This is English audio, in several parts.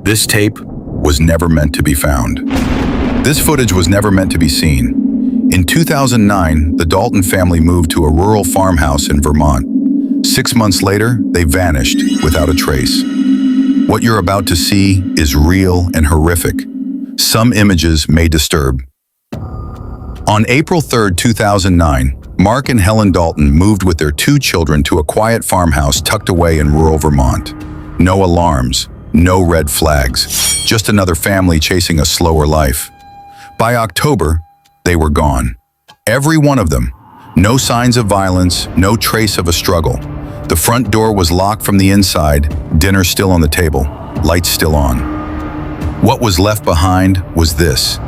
This tape was never meant to be found. This footage was never meant to be seen. In 2009, the Dalton family moved to a rural farmhouse in Vermont. 6 months later, they vanished without a trace. What you're about to see is real and horrific. Some images may disturb. On April 3, 2009, Mark and Helen Dalton moved with their 2 children to a quiet farmhouse tucked away in rural Vermont. No alarms, no red flags, just another family chasing a slower life. By October, they were gone. Every one of them. No signs of violence, no trace of a struggle. The front door was locked from the inside, dinner still on the table, lights still on. What was left behind was this.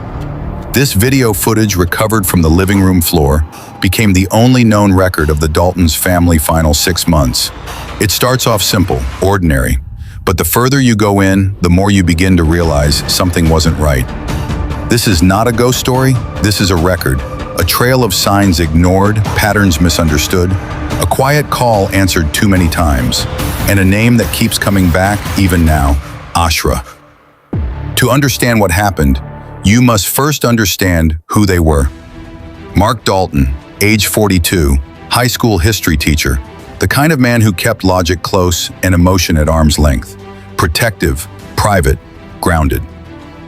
This video footage recovered from the living room floor became the only known record of the Daltons' family final 6 months. It starts off simple, ordinary, but the further you go in, the more you begin to realize something wasn't right. This is not a ghost story, this is a record. A trail of signs ignored, patterns misunderstood, a quiet call answered too many times, and a name that keeps coming back even now, Ashra. To understand what happened, you must first understand who they were. Mark Dalton, age 42, high school history teacher, the kind of man who kept logic close and emotion at arm's length. Protective, private, grounded.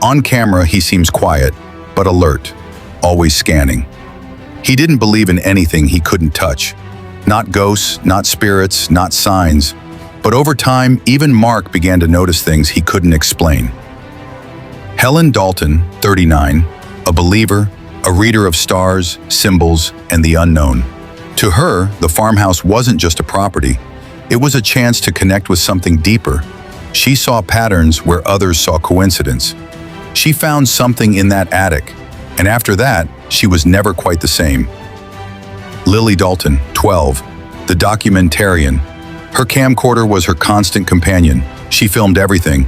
On camera, he seems quiet, but alert, always scanning. He didn't believe in anything he couldn't touch. Not ghosts, not spirits, not signs. But over time, even Mark began to notice things he couldn't explain. Helen Dalton, 39, a believer, a reader of stars, symbols, and the unknown. To her, the farmhouse wasn't just a property. It was a chance to connect with something deeper. She saw patterns where others saw coincidence. She found something in that attic, and after that, she was never quite the same. Lily Dalton, 12, the documentarian. Her camcorder was her constant companion. She filmed everything.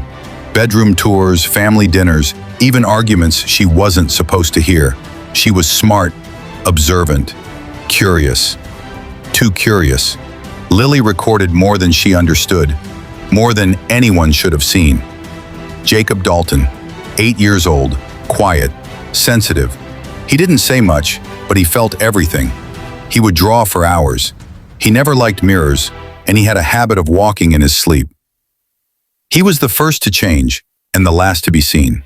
Bedroom tours, family dinners, even arguments she wasn't supposed to hear. She was smart, observant, curious. Too curious. Lily recorded more than she understood, more than anyone should have seen. Jacob Dalton, 8 years old, quiet, sensitive. He didn't say much, but he felt everything. He would draw for hours. He never liked mirrors, and he had a habit of walking in his sleep. He was the first to change, and the last to be seen.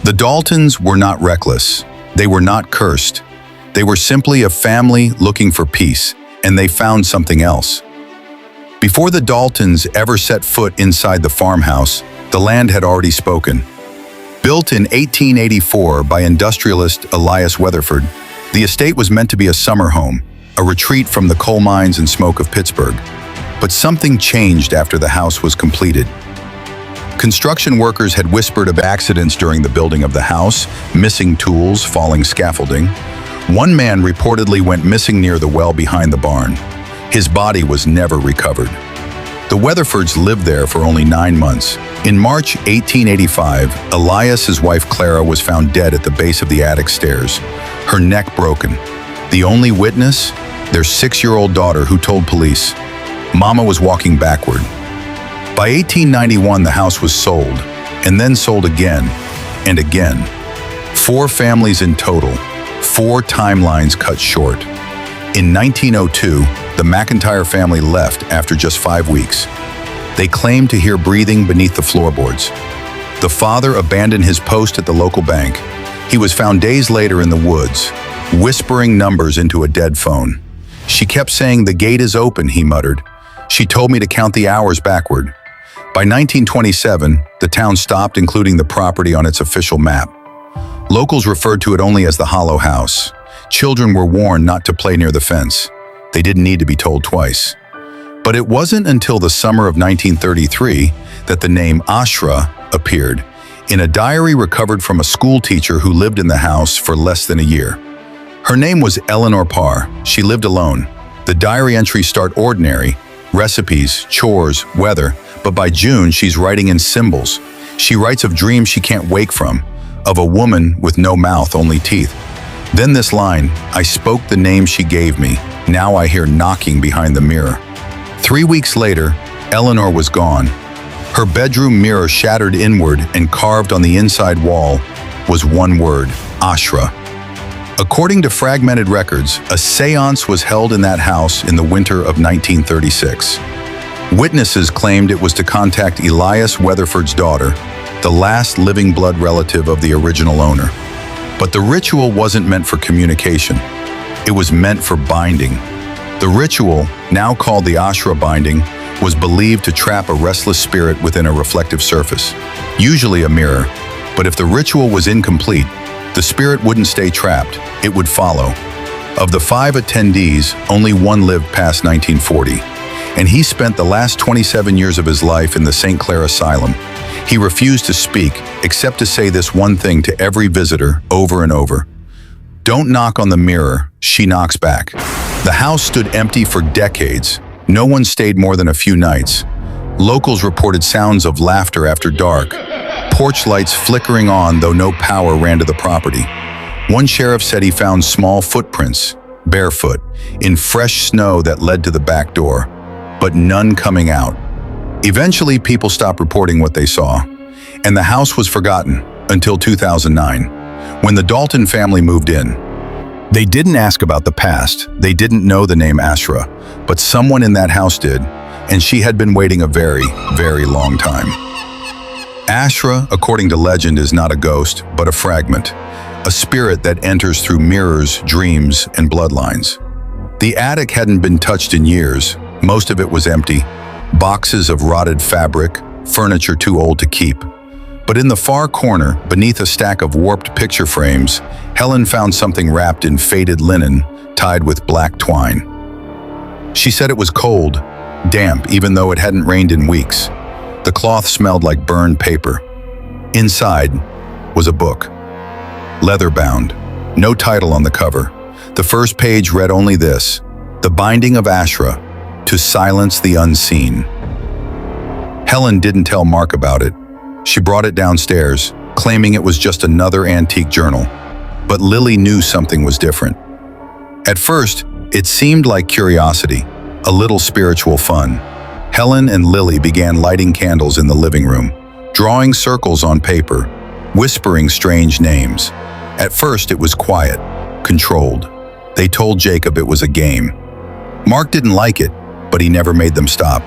The Daltons were not reckless. They were not cursed. They were simply a family looking for peace, and they found something else. Before the Daltons ever set foot inside the farmhouse, the land had already spoken. Built in 1884 by industrialist Elias Weatherford, the estate was meant to be a summer home, a retreat from the coal mines and smoke of Pittsburgh. But something changed after the house was completed. Construction workers had whispered of accidents during the building of the house, missing tools, falling scaffolding. One man reportedly went missing near the well behind the barn. His body was never recovered. The Weatherfords lived there for only 9 months. In March 1885, Elias's wife Clara was found dead at the base of the attic stairs, her neck broken. The only witness? Their 6-year-old daughter, who told police. Mama was walking backward. By 1891, the house was sold, and then sold again and again. 4 families in total, 4 timelines cut short. In 1902, the McIntyre family left after just 5 weeks. They claimed to hear breathing beneath the floorboards. The father abandoned his post at the local bank. He was found days later in the woods, whispering numbers into a dead phone. She kept saying, "The gate is open," he muttered. "She told me to count the hours backward." By 1927, the town stopped including the property on its official map. Locals referred to it only as the Hollow House. Children were warned not to play near the fence. They didn't need to be told twice. But it wasn't until the summer of 1933 that the name Ashra appeared in a diary recovered from a school teacher who lived in the house for less than a year. Her name was Eleanor Parr. She lived alone. The diary entries start ordinary, recipes, chores, weather, but by June she's writing in symbols. She writes of dreams she can't wake from, of a woman with no mouth, only teeth. Then this line, "I spoke the name she gave me. Now I hear knocking behind the mirror." 3 weeks later, Eleanor was gone. Her bedroom mirror shattered inward and carved on the inside wall was one word: Ashra. According to fragmented records, a seance was held in that house in the winter of 1936. Witnesses claimed it was to contact Elias Weatherford's daughter, the last living blood relative of the original owner. But the ritual wasn't meant for communication. It was meant for binding. The ritual, now called the Ashra binding, was believed to trap a restless spirit within a reflective surface, usually a mirror. But if the ritual was incomplete, the spirit wouldn't stay trapped, it would follow. Of the 5 attendees, only one lived past 1940, and he spent the last 27 years of his life in the St. Clair Asylum. He refused to speak, except to say this one thing to every visitor over and over: "Don't knock on the mirror, she knocks back." The house stood empty for decades. No one stayed more than a few nights. Locals reported sounds of laughter after dark, porch lights flickering on though no power ran to the property. One sheriff said he found small footprints, barefoot, in fresh snow that led to the back door, but none coming out. Eventually, people stopped reporting what they saw, and the house was forgotten until 2009, when the Dalton family moved in. They didn't ask about the past, they didn't know the name Ashra, but someone in that house did, and she had been waiting a very, very long time. Ashra, according to legend, is not a ghost, but a fragment, a spirit that enters through mirrors, dreams, and bloodlines. The attic hadn't been touched in years. Most of it was empty, boxes of rotted fabric, furniture too old to keep. But in the far corner, beneath a stack of warped picture frames, Helen found something wrapped in faded linen, tied with black twine. She said it was cold, damp, even though it hadn't rained in weeks. The cloth smelled like burned paper. Inside was a book, leather-bound, no title on the cover. The first page read only this: "The Binding of Ashra, to silence the unseen." Helen didn't tell Mark about it. She brought it downstairs, claiming it was just another antique journal. But Lily knew something was different. At first, it seemed like curiosity, a little spiritual fun. Helen and Lily began lighting candles in the living room, drawing circles on paper, whispering strange names. At first, it was quiet, controlled. They told Jacob it was a game. Mark didn't like it, but he never made them stop.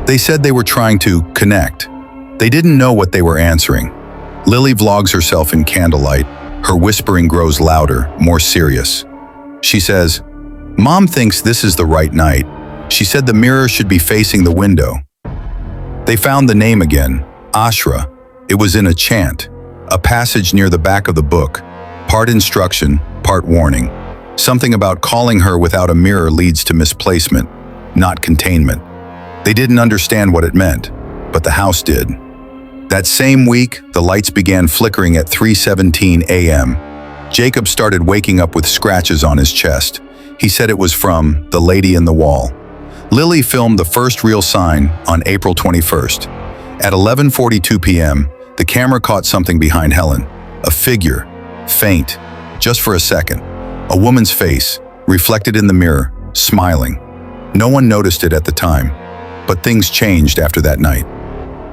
They said they were trying to connect. They didn't know what they were answering. Lily vlogs herself in candlelight. Her whispering grows louder, more serious. She says, "Mom thinks this is the right night. She said the mirror should be facing the window." They found the name again, Ashra. It was in a chant, a passage near the back of the book, part instruction, part warning. Something about calling her without a mirror leads to misplacement, not containment. They didn't understand what it meant, but the house did. That same week, the lights began flickering at 3:17 a.m. Jacob started waking up with scratches on his chest. He said it was from the lady in the wall. Lily filmed the first real sign on April 21st. At 11:42 p.m., the camera caught something behind Helen. A figure, faint, just for a second. A woman's face, reflected in the mirror, smiling. No one noticed it at the time, but things changed after that night.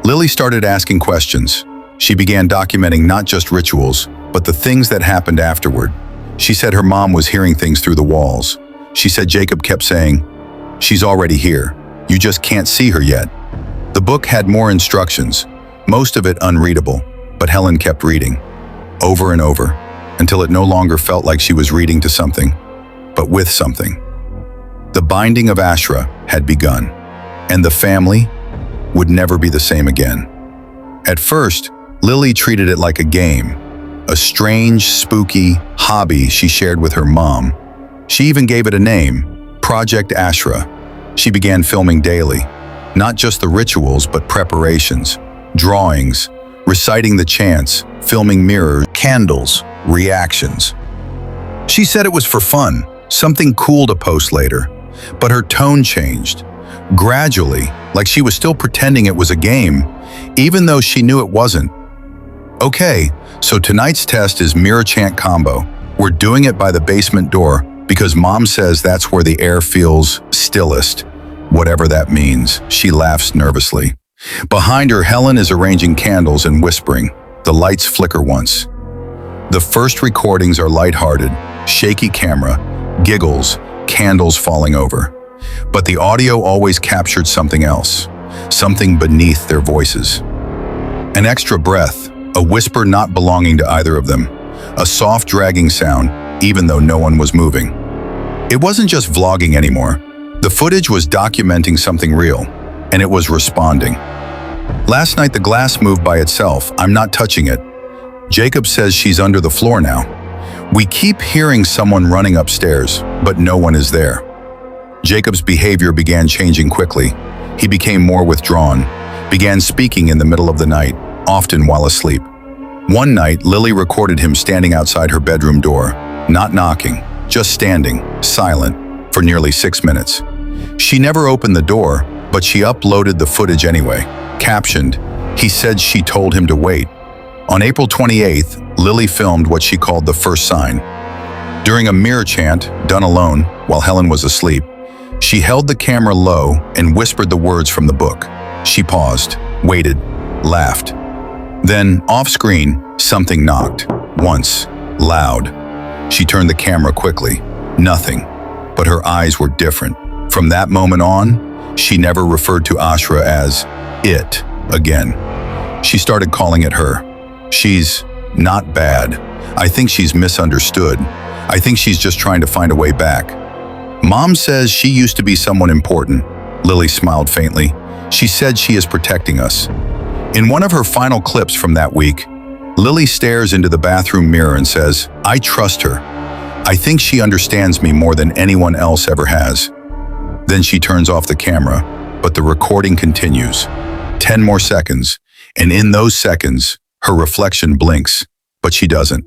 Lily started asking questions. She began documenting not just rituals, but the things that happened afterward. She said her mom was hearing things through the walls. She said Jacob kept saying, "She's already here. You just can't see her yet." The book had more instructions, most of it unreadable, but Helen kept reading, over and over, until it no longer felt like she was reading to something, but with something. The binding of Ashra had begun, and the family would never be the same again. At first, Lily treated it like a game, a strange, spooky hobby she shared with her mom. She even gave it a name, Project Ashra. She began filming daily, not just the rituals, but preparations, drawings, reciting the chants, filming mirrors, candles, reactions. She said it was for fun, something cool to post later, but her tone changed. Gradually, like she was still pretending it was a game, even though she knew it wasn't. Okay, so tonight's test is mirror chant combo. We're doing it by the basement door because Mom says that's where the air feels stillest, whatever that means. She laughs nervously. Behind her, Helen is arranging candles and whispering. The lights flicker once. The first recordings are lighthearted, shaky camera, giggles, candles falling over. But the audio always captured something else, something beneath their voices. An extra breath, a whisper not belonging to either of them, a soft dragging sound, even though no one was moving. It wasn't just vlogging anymore. The footage was documenting something real, and it was responding. Last night the glass moved by itself. I'm not touching it. Jacob says she's under the floor now. We keep hearing someone running upstairs, but no one is there. Jacob's behavior began changing quickly. He became more withdrawn, began speaking in the middle of the night, often while asleep. One night, Lily recorded him standing outside her bedroom door, not knocking, just standing, silent, for nearly 6 minutes. She never opened the door, but she uploaded the footage anyway. Captioned, he said she told him to wait. On April 28th, Lily filmed what she called the first sign. During a mirror chant, done alone, while Helen was asleep, she held the camera low and whispered the words from the book. She paused, waited, laughed. Then, off-screen, something knocked. Once, loud. She turned the camera quickly. Nothing. But her eyes were different. From that moment on, she never referred to Ashra as it again. She started calling it her. She's not bad. I think she's misunderstood. I think she's just trying to find a way back. Mom says she used to be someone important. Lily smiled faintly. She said she is protecting us. In one of her final clips from that week, Lily stares into the bathroom mirror and says, I trust her. I think she understands me more than anyone else ever has. Then she turns off the camera, but the recording continues. 10 more seconds, and in those seconds, her reflection blinks, but she doesn't.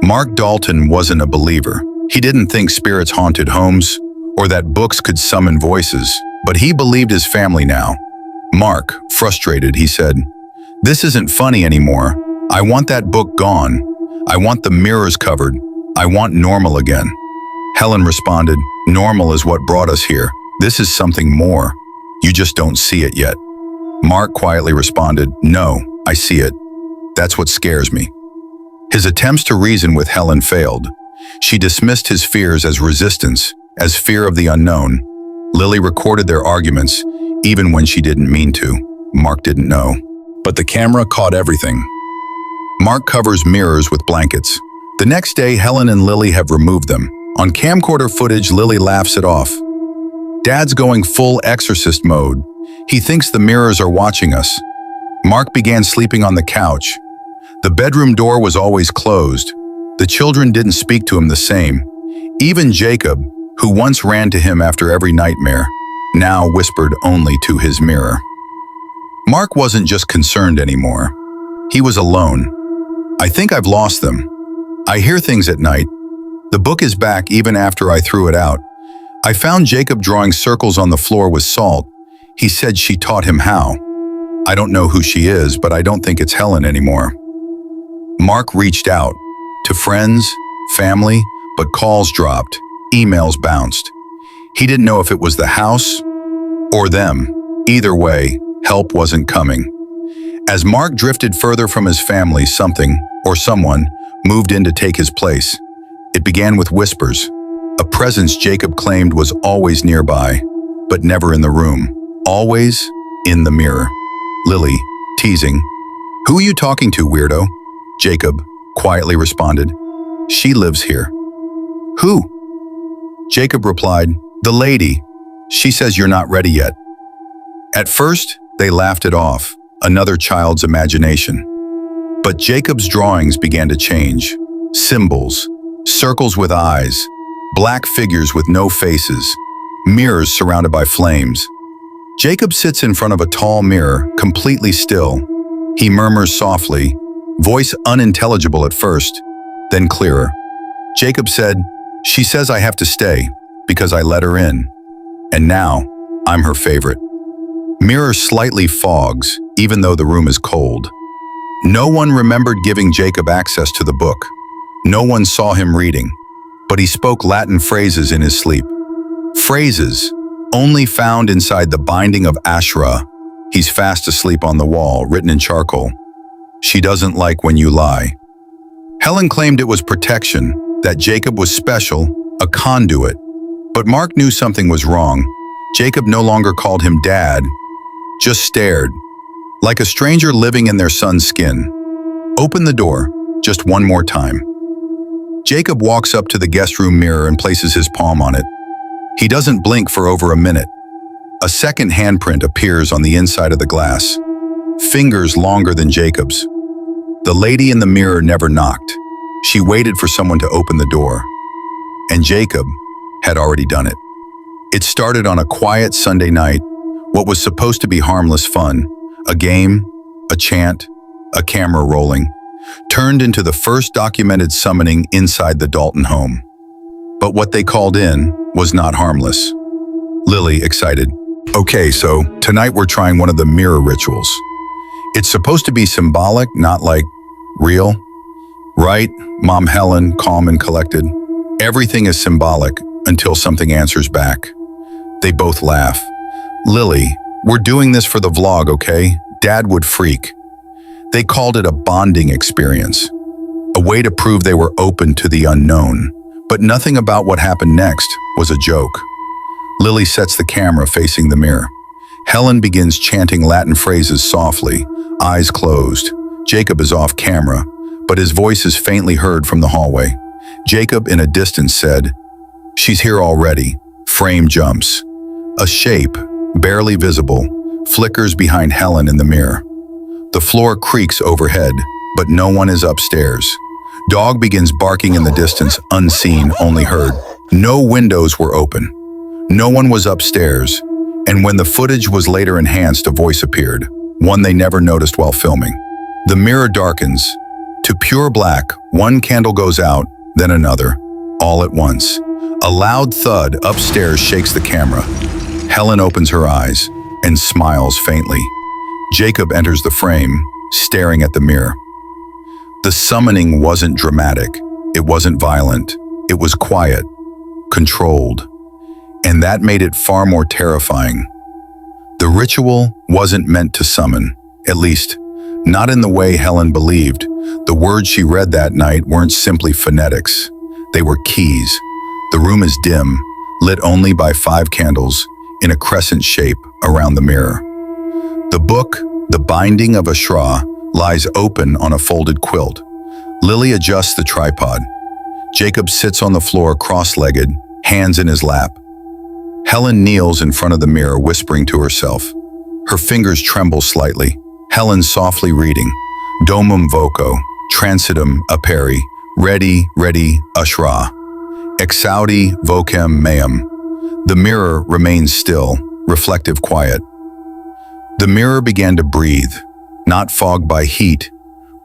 Mark Dalton wasn't a believer. He didn't think spirits haunted homes or that books could summon voices, but he believed his family now. Mark, frustrated, he said, "This isn't funny anymore. I want that book gone. I want the mirrors covered. I want normal again." Helen responded, "Normal is what brought us here. This is something more. You just don't see it yet." Mark quietly responded, "No, I see it. That's what scares me." His attempts to reason with Helen failed. She dismissed his fears as resistance, as fear of the unknown. Lily recorded their arguments, even when she didn't mean to. Mark didn't know. But the camera caught everything. Mark covers mirrors with blankets. The next day, Helen and Lily have removed them. On camcorder footage, Lily laughs it off. Dad's going full exorcist mode. He thinks the mirrors are watching us. Mark began sleeping on the couch. The bedroom door was always closed. The children didn't speak to him the same. Even Jacob, who once ran to him after every nightmare, now whispered only to his mirror. Mark wasn't just concerned anymore. He was alone. "I think I've lost them. I hear things at night. The book is back even after I threw it out. I found Jacob drawing circles on the floor with salt. He said she taught him how. I don't know who she is, but I don't think it's Helen anymore." Mark reached out to friends, family, but calls dropped, emails bounced. He didn't know if it was the house or them. Either way, help wasn't coming. As Mark drifted further from his family, something, or someone, moved in to take his place. It began with whispers, a presence Jacob claimed was always nearby, but never in the room, always in the mirror. Lily, teasing, "Who are you talking to, weirdo?" Jacob quietly responded, "She lives here." "Who?" Jacob replied, "The lady. She says you're not ready yet." At first, they laughed it off, another child's imagination. But Jacob's drawings began to change. Symbols, circles with eyes, black figures with no faces, mirrors surrounded by flames. Jacob sits in front of a tall mirror, completely still. He murmurs softly, voice unintelligible at first, then clearer. Jacob said, "She says I have to stay because I let her in. And now, I'm her favorite." Mirror slightly fogs, even though the room is cold. No one remembered giving Jacob access to the book. No one saw him reading, but he spoke Latin phrases in his sleep. Phrases only found inside the binding of Ashra, He's fast asleep on the wall, written in charcoal. She doesn't like when you lie. Helen claimed it was protection, that Jacob was special, a conduit. But Mark knew something was wrong. Jacob no longer called him dad, just stared, like a stranger living in their son's skin. Open the door, just one more time. Jacob walks up to the guest room mirror and places his palm on it. He doesn't blink for over a minute. A second handprint appears on the inside of the glass, fingers longer than Jacob's. The lady in the mirror never knocked. She waited for someone to open the door. And Jacob had already done it. It started on a quiet Sunday night, what was supposed to be harmless fun, a game, a chant, a camera rolling, turned into the first documented summoning inside the Dalton home. But what they called in was not harmless. Lily, excited. Okay, so tonight we're trying one of the mirror rituals. It's supposed to be symbolic, not like real. Right? Mom Helen, calm and collected. Everything is symbolic until something answers back. They both laugh. Lily, we're doing this for the vlog, okay? Dad would freak. They called it a bonding experience, a way to prove they were open to the unknown. But nothing about what happened next was a joke. Lily sets the camera facing the mirror. Helen begins chanting Latin phrases softly, eyes closed. Jacob is off camera, but his voice is faintly heard from the hallway. Jacob, in a distance, said, "She's here already." Frame jumps. A shape, barely visible, flickers behind Helen in the mirror. The floor creaks overhead, but no one is upstairs. Dog begins barking in the distance, unseen, only heard. No windows were open. No one was upstairs, and when the footage was later enhanced, a voice appeared, one they never noticed while filming. The mirror darkens. To pure black, one candle goes out, then another, all at once. A loud thud upstairs shakes the camera. Helen opens her eyes and smiles faintly. Jacob enters the frame, staring at the mirror. The summoning wasn't dramatic. It wasn't violent. It was quiet, controlled. And that made it far more terrifying. The ritual wasn't meant to summon, at least, not in the way Helen believed. The words she read that night weren't simply phonetics. They were keys. The room is dim, lit only by 5 candles in a crescent shape around the mirror. The book, The Binding of a Shra, lies open on a folded quilt. Lily adjusts the tripod. Jacob sits on the floor cross-legged, hands in his lap. Helen kneels in front of the mirror, whispering to herself. Her fingers tremble slightly. Helen softly reading, Domum voco, transitum aperi, ready, ashra, exaudi vocem meum. The mirror remains still, reflective quiet. The mirror began to breathe, not fogged by heat,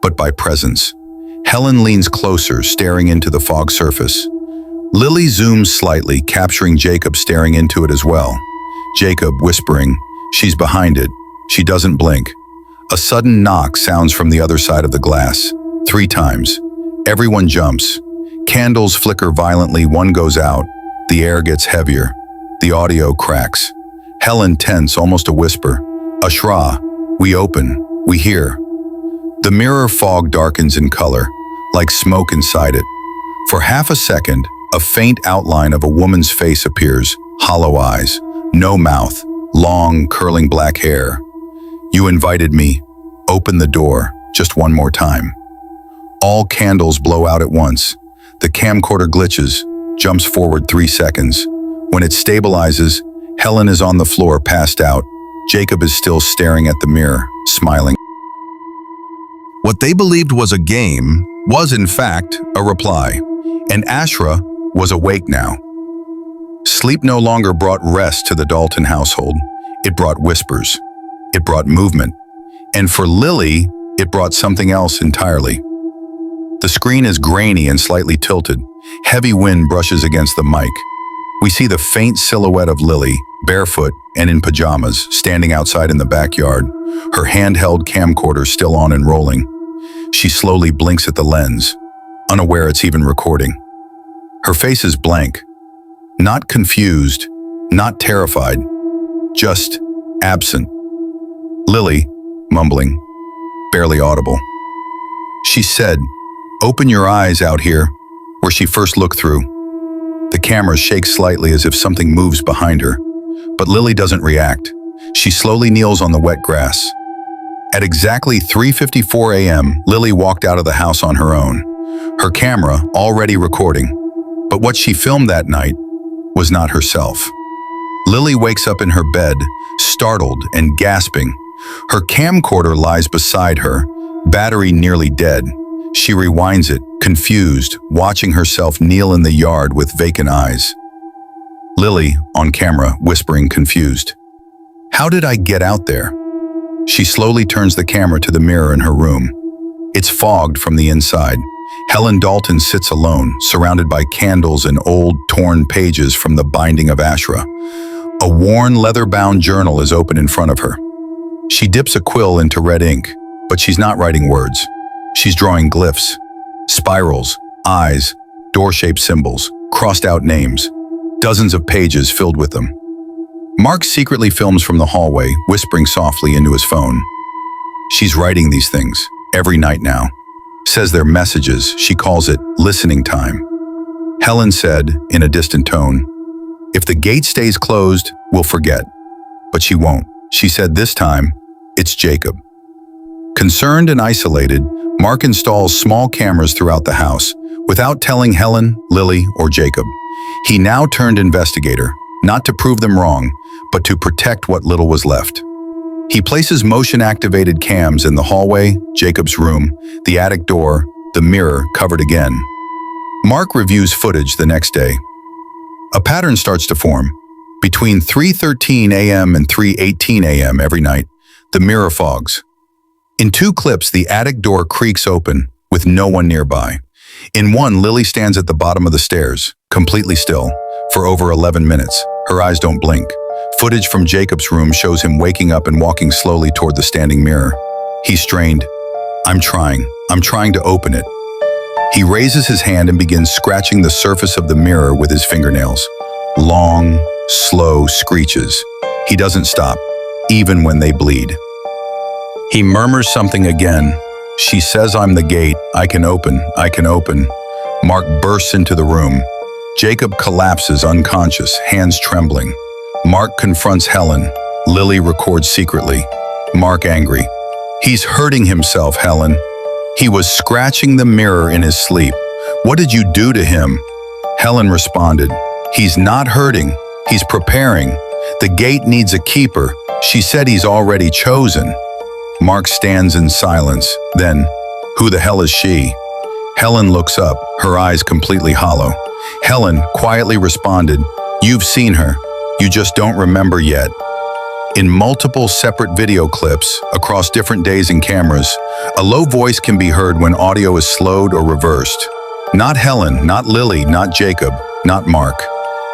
but by presence. Helen leans closer, staring into the fog surface. Lily zooms slightly, capturing Jacob staring into it as well. Jacob whispering, she's behind it. She doesn't blink. A sudden knock sounds from the other side of the glass. 3 times. Everyone jumps. Candles flicker violently, one goes out. The air gets heavier. The audio cracks. Helen tense, almost a whisper. Ashra, we open, we hear. The mirror fog darkens in color, like smoke inside it. For half a second, a faint outline of a woman's face appears, hollow eyes, no mouth, long, curling black hair. You invited me. Open the door, just one more time. All candles blow out at once. The camcorder glitches, jumps forward 3 seconds. When it stabilizes, Helen is on the floor, passed out. Jacob is still staring at the mirror, smiling. What they believed was a game was, in fact, a reply. And Ashra was awake now. Sleep no longer brought rest to the Dalton household. It brought whispers. It brought movement. And for Lily, it brought something else entirely. The screen is grainy and slightly tilted. Heavy wind brushes against the mic. We see the faint silhouette of Lily, barefoot and in pajamas, standing outside in the backyard, her handheld camcorder still on and rolling. She slowly blinks at the lens, unaware it's even recording. Her face is blank, not confused, not terrified, just absent. Lily, mumbling, barely audible. She said, "Open your eyes out here," where she first looked through. The camera shakes slightly as if something moves behind her, but Lily doesn't react. She slowly kneels on the wet grass. At exactly 3:54 a.m., Lily walked out of the house on her own, her camera already recording. But what she filmed that night was not herself. Lily wakes up in her bed, startled and gasping. Her camcorder lies beside her, battery nearly dead. She rewinds it, confused, watching herself kneel in the yard with vacant eyes. Lily, on camera, whispering, confused, "How did I get out there?" She slowly turns the camera to the mirror in her room. It's fogged from the inside. Helen Dalton sits alone, surrounded by candles and old, torn pages from the binding of Ashra. A worn, leather-bound journal is open in front of her. She dips a quill into red ink, but she's not writing words. She's drawing glyphs, spirals, eyes, door-shaped symbols, crossed-out names, dozens of pages filled with them. Mark secretly films from the hallway, whispering softly into his phone. She's writing these things every night now. Says they're messages. She calls it listening time. Helen said, in a distant tone, "If the gate stays closed, we'll forget." But she won't. She said this time, it's Jacob. Concerned and isolated, Mark installs small cameras throughout the house, without telling Helen, Lily, or Jacob. He now turned investigator, not to prove them wrong, but to protect what little was left. He places motion-activated cams in the hallway, Jacob's room, the attic door, the mirror covered again. Mark reviews footage the next day. A pattern starts to form. Between 3:13 a.m. and 3:18 a.m. every night, the mirror fogs. In 2 clips, the attic door creaks open, with no one nearby. In one, Lily stands at the bottom of the stairs, completely still, for over 11 minutes. Her eyes don't blink. Footage from Jacob's room shows him waking up and walking slowly toward the standing mirror. He's strained. I'm trying to open it." He raises his hand and begins scratching the surface of the mirror with his fingernails. Long, slow screeches. He doesn't stop, even when they bleed. He murmurs something again. She says, "I'm the gate. I can open. Mark bursts into the room. Jacob collapses unconscious, hands trembling. Mark confronts Helen. Lily records secretly. Mark angry. "He's hurting himself, Helen. He was scratching the mirror in his sleep. What did you do to him?" Helen responded, "He's not hurting. He's preparing. The gate needs a keeper. She said he's already chosen." Mark stands in silence. Then, "Who the hell is she?" Helen looks up, her eyes completely hollow. Helen quietly responded, "You've seen her. You just don't remember yet." In multiple separate video clips, across different days and cameras, a low voice can be heard when audio is slowed or reversed. Not Helen, not Lily, not Jacob, not Mark.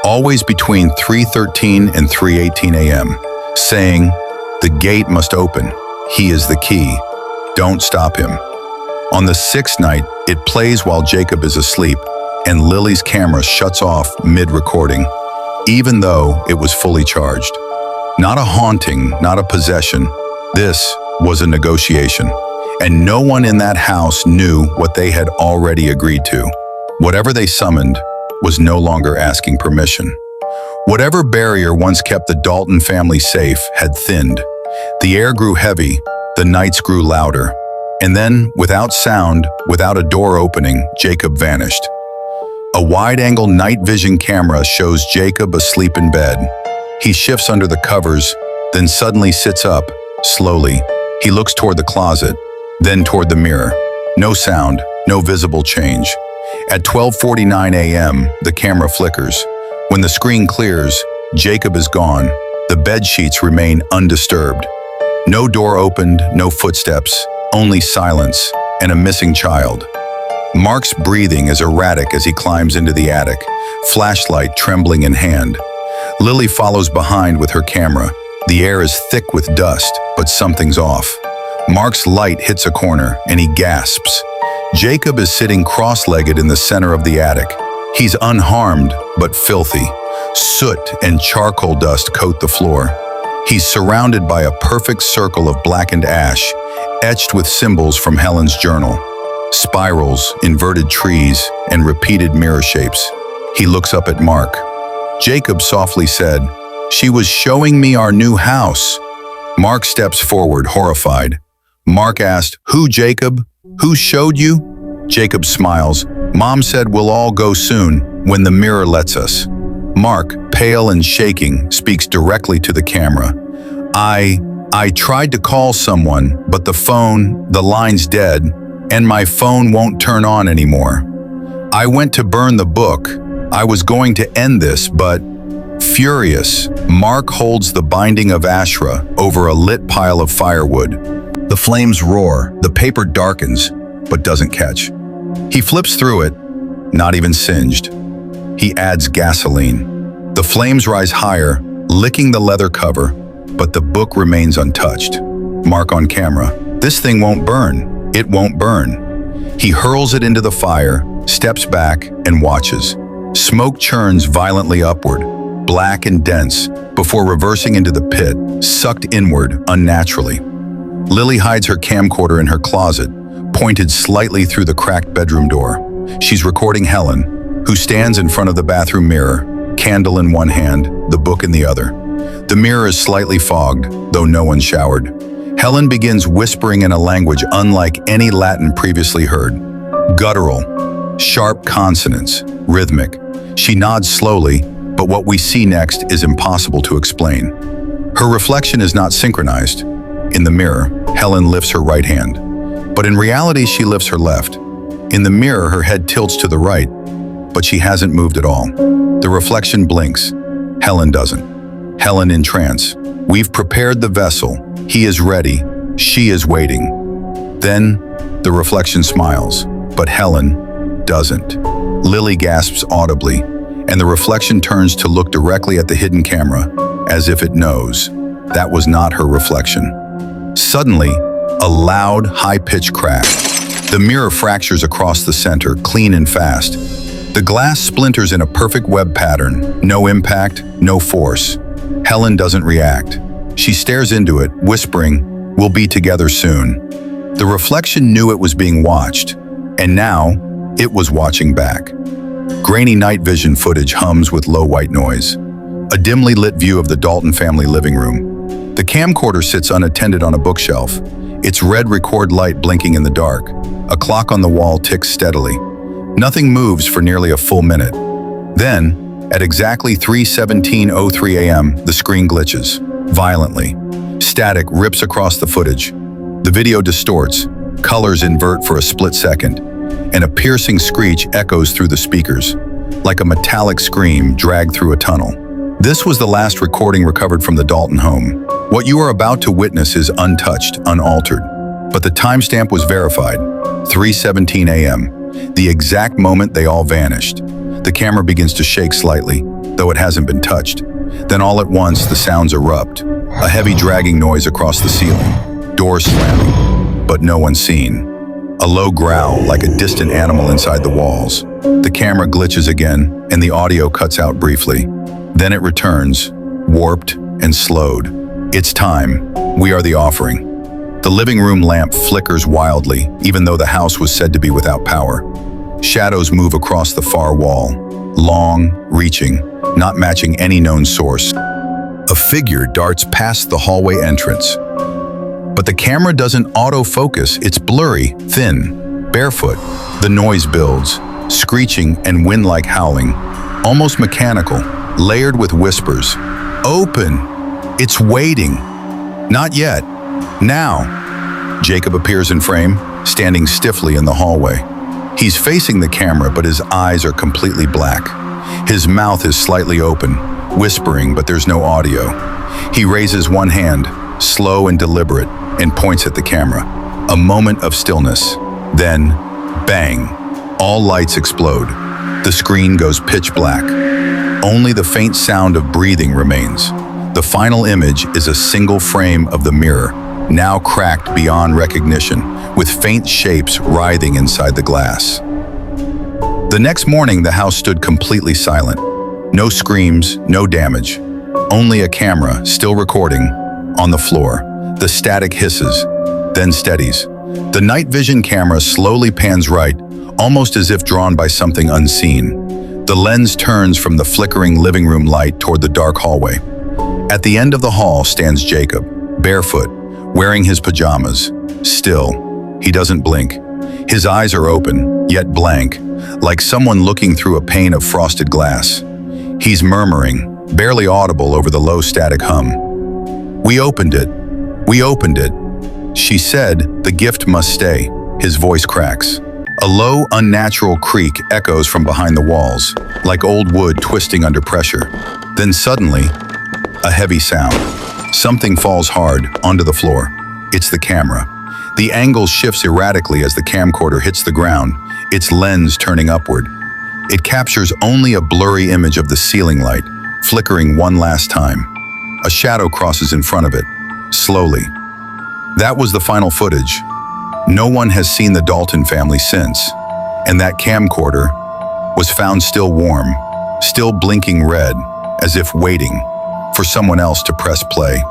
Always between 3:13 and 3:18 a.m., saying, "The gate must open. He is the key. Don't stop him." On the 6th night, it plays while Jacob is asleep, and Lily's camera shuts off mid-recording, even though it was fully charged. Not a haunting, not a possession. This was a negotiation, and no one in that house knew what they had already agreed to. Whatever they summoned was no longer asking permission. Whatever barrier once kept the Dalton family safe had thinned. The air grew heavy, the nights grew louder, and then, without sound, without a door opening, Jacob vanished. A wide-angle night vision camera shows Jacob asleep in bed. He shifts under the covers, then suddenly sits up, slowly. He looks toward the closet, then toward the mirror. No sound, no visible change. At 12:49 a.m., the camera flickers. When the screen clears, Jacob is gone. The bed sheets remain undisturbed. No door opened, no footsteps, only silence and a missing child. Mark's breathing is erratic as he climbs into the attic, flashlight trembling in hand. Lily follows behind with her camera. The air is thick with dust, but something's off. Mark's light hits a corner, and he gasps. Jacob is sitting cross-legged in the center of the attic. He's unharmed, but filthy. Soot and charcoal dust coat the floor. He's surrounded by a perfect circle of blackened ash, etched with symbols from Helen's journal. Spirals, inverted trees, and repeated mirror shapes. He looks up at Mark. Jacob softly said, "She was showing me our new house." Mark steps forward, horrified. Mark asked, "Who, Jacob? Who showed you?" Jacob smiles. "Mom said we'll all go soon, when the mirror lets us." Mark, pale and shaking, speaks directly to the camera. I tried to call someone, but the line's dead, and my phone won't turn on anymore. I went to burn the book. I was going to end this, but..." Furious, Mark holds the binding of Ashra over a lit pile of firewood. The flames roar, the paper darkens, but doesn't catch. He flips through it, not even singed. He adds gasoline. The flames rise higher, licking the leather cover, but the book remains untouched. Mark on camera. "This thing won't burn. It won't burn." He hurls it into the fire, steps back, and watches. Smoke churns violently upward, black and dense, before reversing into the pit, sucked inward unnaturally. Lily hides her camcorder in her closet, pointed slightly through the cracked bedroom door. She's recording Helen, who stands in front of the bathroom mirror, candle in one hand, the book in the other. The mirror is slightly fogged, though no one showered. Helen begins whispering in a language unlike any Latin previously heard. Guttural, sharp consonants, rhythmic. She nods slowly, but what we see next is impossible to explain. Her reflection is not synchronized. In the mirror, Helen lifts her right hand, but in reality she lifts her left. In the mirror, her head tilts to the right, but she hasn't moved at all. The reflection blinks. Helen doesn't. Helen in trance. "We've prepared the vessel. He is ready. She is waiting." Then, the reflection smiles, but Helen doesn't. Lily gasps audibly, and the reflection turns to look directly at the hidden camera, as if it knows. That was not her reflection. Suddenly, a loud, high-pitched crack. The mirror fractures across the center, clean and fast. The glass splinters in a perfect web pattern. No impact, no force. Helen doesn't react. She stares into it, whispering, "We'll be together soon." The reflection knew it was being watched, and now it was watching back. Grainy night vision footage hums with low white noise. A dimly lit view of the Dalton family living room. The camcorder sits unattended on a bookshelf, its red record light blinking in the dark. A clock on the wall ticks steadily. Nothing moves for nearly a full minute. Then, at exactly 3:17:03 a.m., the screen glitches, violently. Static rips across the footage. The video distorts, colors invert for a split second, and a piercing screech echoes through the speakers, like a metallic scream dragged through a tunnel. This was the last recording recovered from the Dalton home. What you are about to witness is untouched, unaltered. But the timestamp was verified, 3:17 a.m., the exact moment they all vanished. The camera begins to shake slightly, though it hasn't been touched. Then all at once, the sounds erupt. A heavy dragging noise across the ceiling, doors slamming, but no one seen. A low growl, like a distant animal inside the walls. The camera glitches again, and the audio cuts out briefly. Then it returns, warped and slowed. It's time. We are the offering. The living room lamp flickers wildly, even though the house was said to be without power. Shadows move across the far wall, long, reaching, not matching any known source. A figure darts past the hallway entrance. But the camera doesn't autofocus, it's blurry, thin, barefoot. The noise builds, screeching and wind-like howling, almost mechanical, layered with whispers. "Open! It's waiting! Not yet! Now!" Jacob appears in frame, standing stiffly in the hallway. He's facing the camera, but his eyes are completely black. His mouth is slightly open, whispering, but there's no audio. He raises one hand, slow and deliberate, and points at the camera. A moment of stillness. Then, bang! All lights explode. The screen goes pitch black. Only the faint sound of breathing remains. The final image is a single frame of the mirror, now cracked beyond recognition, with faint shapes writhing inside the glass. The next morning, the house stood completely silent. No screams, no damage. Only a camera, still recording, on the floor. The static hisses, then steadies. The night vision camera slowly pans right, almost as if drawn by something unseen. The lens turns from the flickering living room light toward the dark hallway. At the end of the hall stands Jacob, barefoot, wearing his pajamas. Still, he doesn't blink. His eyes are open, yet blank, like someone looking through a pane of frosted glass. He's murmuring, barely audible over the low static hum. "We opened it. We opened it." She said, "The gift must stay." His voice cracks. A low, unnatural creak echoes from behind the walls, like old wood twisting under pressure. Then suddenly, a heavy sound. Something falls hard onto the floor. It's the camera. The angle shifts erratically as the camcorder hits the ground, its lens turning upward. It captures only a blurry image of the ceiling light, flickering one last time. A shadow crosses in front of it, slowly. That was the final footage. No one has seen the Dalton family since, and that camcorder was found still warm, still blinking red, as if waiting for someone else to press play.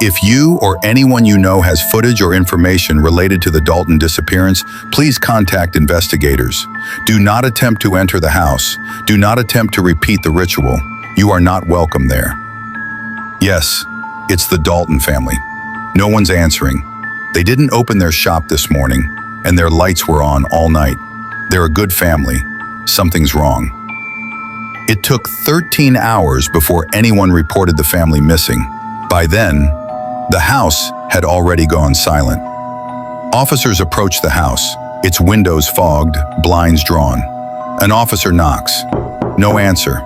If you or anyone you know has footage or information related to the Dalton disappearance, please contact investigators. Do not attempt to enter the house. Do not attempt to repeat the ritual. You are not welcome there. Yes, it's the Dalton family. No one's answering. They didn't open their shop this morning, and their lights were on all night. They're a good family. Something's wrong. It took 13 hours before anyone reported the family missing. By then, the house had already gone silent. Officers approached the house, its windows fogged, blinds drawn. An officer knocks. No answer.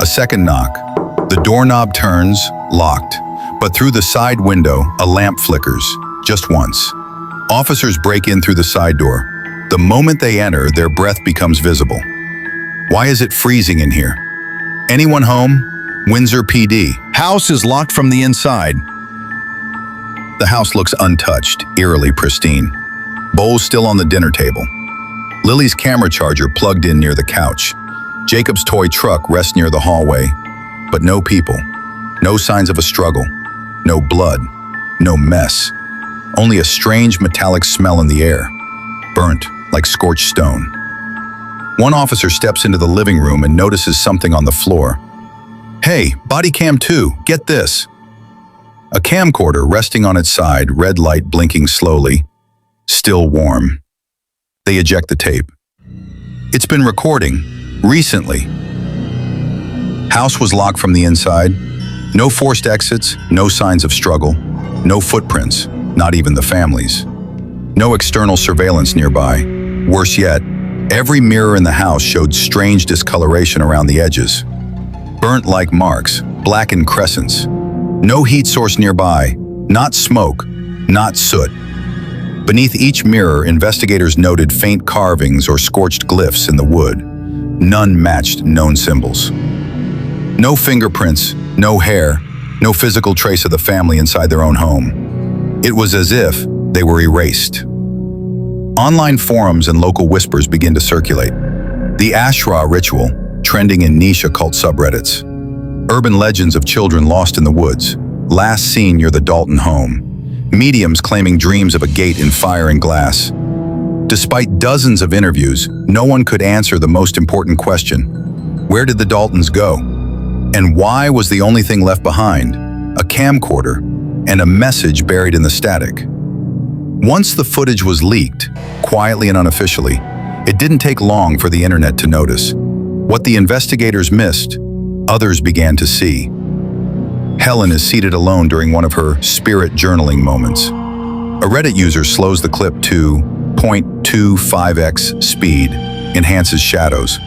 A second knock. The doorknob turns, locked, but through the side window, a lamp flickers, just once. Officers break in through the side door. The moment they enter, their breath becomes visible. Why is it freezing in here? Anyone home? Windsor PD. House is locked from the inside. The house looks untouched, eerily pristine. Bowls still on the dinner table. Lily's camera charger plugged in near the couch. Jacob's toy truck rests near the hallway. But no people. No signs of a struggle. No blood. No mess. Only a strange metallic smell in the air. Burnt, like scorched stone. One officer steps into the living room and notices something on the floor. "Hey, body cam 2, get this." A camcorder resting on its side, red light blinking slowly. Still warm. They eject the tape. It's been recording, recently. House was locked from the inside. No forced exits, no signs of struggle. No footprints, not even the family's. No external surveillance nearby. Worse yet, every mirror in the house showed strange discoloration around the edges. Burnt like marks, blackened crescents. No heat source nearby, not smoke, not soot. Beneath each mirror, investigators noted faint carvings or scorched glyphs in the wood. None matched known symbols. No fingerprints, no hair, no physical trace of the family inside their own home. It was as if they were erased. Online forums and local whispers begin to circulate. The Ashra ritual, trending in niche occult subreddits. Urban legends of children lost in the woods, last seen near the Dalton home. Mediums claiming dreams of a gate in fire and glass. Despite dozens of interviews, no one could answer the most important question. Where did the Daltons go? And why was the only thing left behind a camcorder and a message buried in the static? Once the footage was leaked, quietly and unofficially, it didn't take long for the internet to notice. What the investigators missed, others began to see. Helen is seated alone during one of her spirit journaling moments. A Reddit user slows the clip to 0.25x speed, enhances shadows.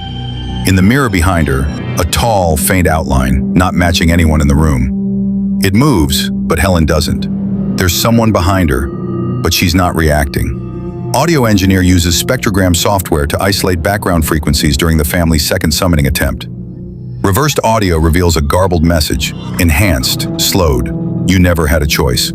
In the mirror behind her, a tall, faint outline, not matching anyone in the room. It moves, but Helen doesn't. There's someone behind her, but she's not reacting. Audio engineer uses spectrogram software to isolate background frequencies during the family's second summoning attempt. Reversed audio reveals a garbled message, enhanced, slowed. You never had a choice.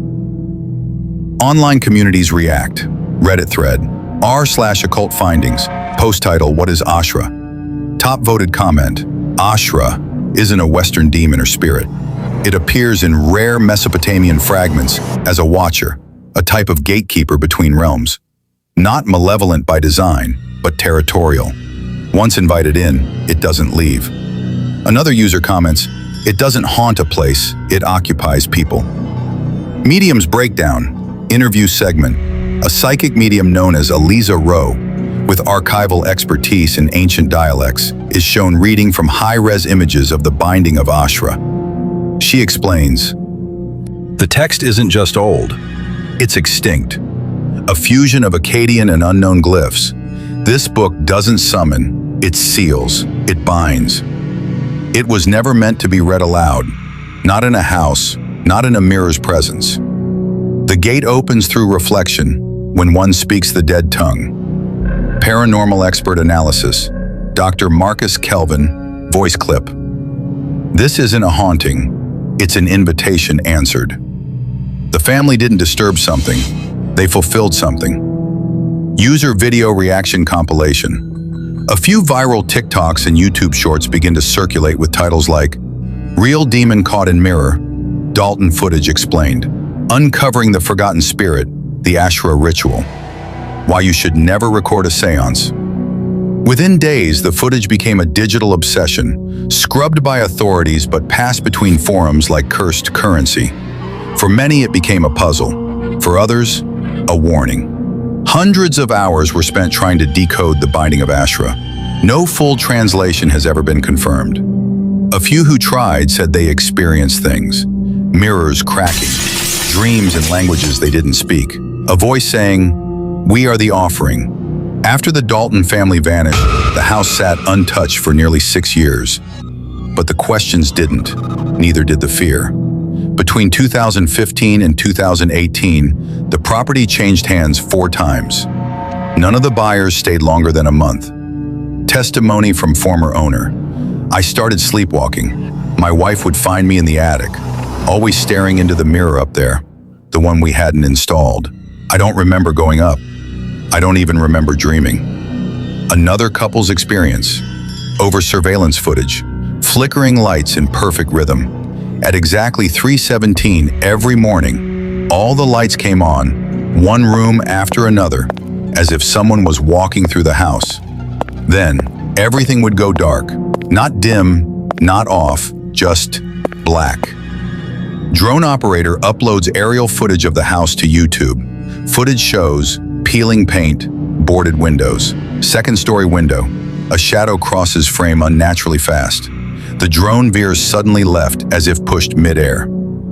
Online communities react. Reddit thread, r/occult findings, post title, what is Ashra? Top voted comment, Ashra isn't a Western demon or spirit. It appears in rare Mesopotamian fragments as a watcher, a type of gatekeeper between realms. Not malevolent by design, but territorial. Once invited in, it doesn't leave. Another user comments, "It doesn't haunt a place, it occupies people." Medium's Breakdown, interview segment. A psychic medium known as Eliza Rowe, with archival expertise in ancient dialects, is shown reading from high-res images of the binding of Ashra. She explains, "The text isn't just old, it's extinct. A fusion of Akkadian and unknown glyphs. This book doesn't summon, it seals, it binds. It was never meant to be read aloud, not in a house, not in a mirror's presence. The gate opens through reflection when one speaks the dead tongue." Paranormal expert analysis, Dr. Marcus Kelvin, voice clip. "This isn't a haunting, it's an invitation answered. The family didn't disturb something, they fulfilled something." User video reaction compilation. A few viral TikToks and YouTube shorts begin to circulate with titles like "Real Demon Caught in Mirror," "Dalton Footage Explained," "Uncovering the Forgotten Spirit," "The Ashra Ritual," "Why You Should Never Record a Seance." Within days, the footage became a digital obsession, scrubbed by authorities but passed between forums like cursed currency. For many, it became a puzzle. For others, a warning. Hundreds of hours were spent trying to decode the binding of Ashra. No full translation has ever been confirmed. A few who tried said they experienced things. Mirrors cracking, dreams in languages they didn't speak. A voice saying, "We are the offering." After the Dalton family vanished, the house sat untouched for nearly 6 years. But the questions didn't, neither did the fear. Between 2015 and 2018, the property changed hands 4 times. None of the buyers stayed longer than a month. Testimony from former owner. "I started sleepwalking. My wife would find me in the attic, always staring into the mirror up there, the one we hadn't installed. I don't remember going up. I don't even remember dreaming." Another couple's experience. Over surveillance footage. Flickering lights in perfect rhythm. At exactly 3:17 every morning, all the lights came on, one room after another, as if someone was walking through the house. Then, everything would go dark. Not dim, not off, just black. Drone operator uploads aerial footage of the house to YouTube. Footage shows peeling paint, boarded windows. Second-story window. A shadow crosses frame unnaturally fast. The drone veers suddenly left as if pushed mid-air.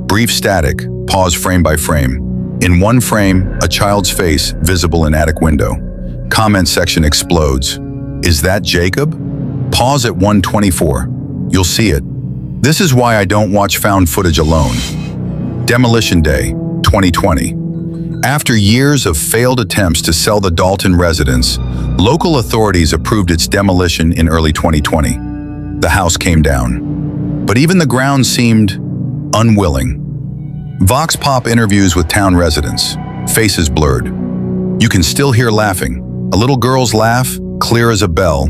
Brief static, pause frame by frame. In one frame, a child's face visible in attic window. Comment section explodes. "Is that Jacob?" Pause at 1:24. You'll see it. This is why I don't watch found footage alone. Demolition Day, 2020. After years of failed attempts to sell the Dalton residence, local authorities approved its demolition in early 2020. The house came down. But even the ground seemed unwilling. Vox Pop interviews with town residents, faces blurred. You can still hear laughing. A little girl's laugh, clear as a bell,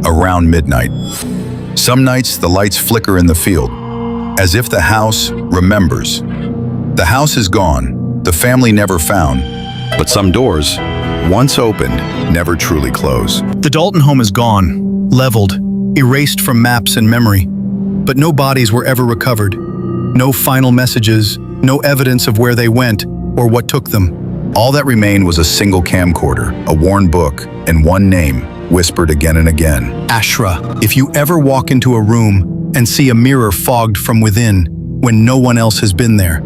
around midnight. Some nights, the lights flicker in the field, as if the house remembers. The house is gone, the family never found, but some doors, once opened, never truly close. The Dalton home is gone, leveled, erased from maps and memory, but no bodies were ever recovered. No final messages, no evidence of where they went or what took them. All that remained was a single camcorder, a worn book, and one name, whispered again and again. Ashra. If you ever walk into a room and see a mirror fogged from within when no one else has been there,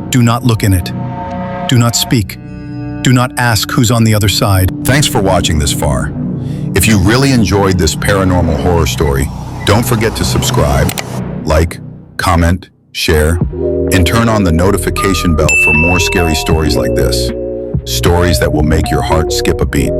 do not look in it. Do not speak. Do not ask who's on the other side. Thanks for watching this far. If you really enjoyed this paranormal horror story, don't forget to subscribe, like, comment, share, and turn on the notification bell for more scary stories like this. Stories that will make your heart skip a beat.